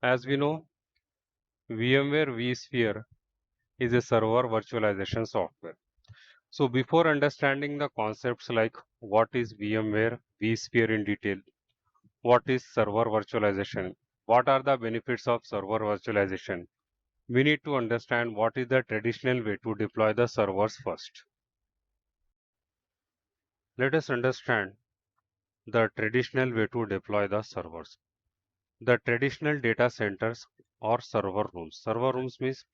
As we know, VMware vSphere is a server virtualization software. So before understanding the concepts like what is VMware vSphere in detail, what is server virtualization, what are the benefits of server virtualization, we need to understand what is the traditional way to deploy the servers first. Let us understand the traditional way to deploy the servers. The traditional data centers or server rooms. Server rooms means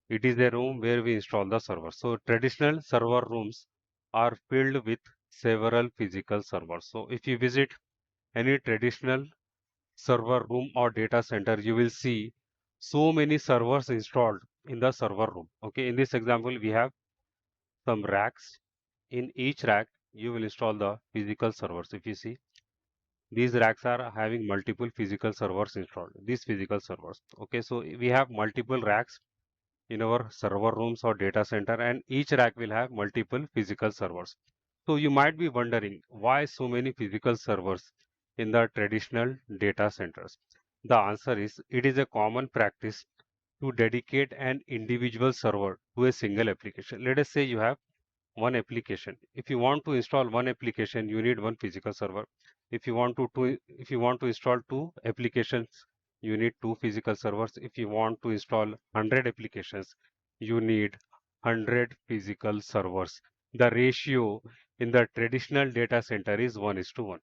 it is a room where we install the server. So traditional server rooms are filled with several physical servers. So if you visit any traditional server room or data center, you will see so many servers installed in the server room. Okay, in this example, we have some racks. In each rack, you will install the physical servers. If you see, these racks are having multiple physical servers installed. These physical servers. Okay, so we have multiple racks in our server rooms or data center, and each rack will have multiple physical servers. So you might be wondering why so many physical servers in the traditional data centers. The answer is it is a common practice to dedicate an individual server to a single application. Let us say you have one application. If you want to install one application, you need one physical server. If you want to install two applications, you need two physical servers. If you want to install 100 applications, you need 100 physical servers. The ratio in the traditional data center is 1:1.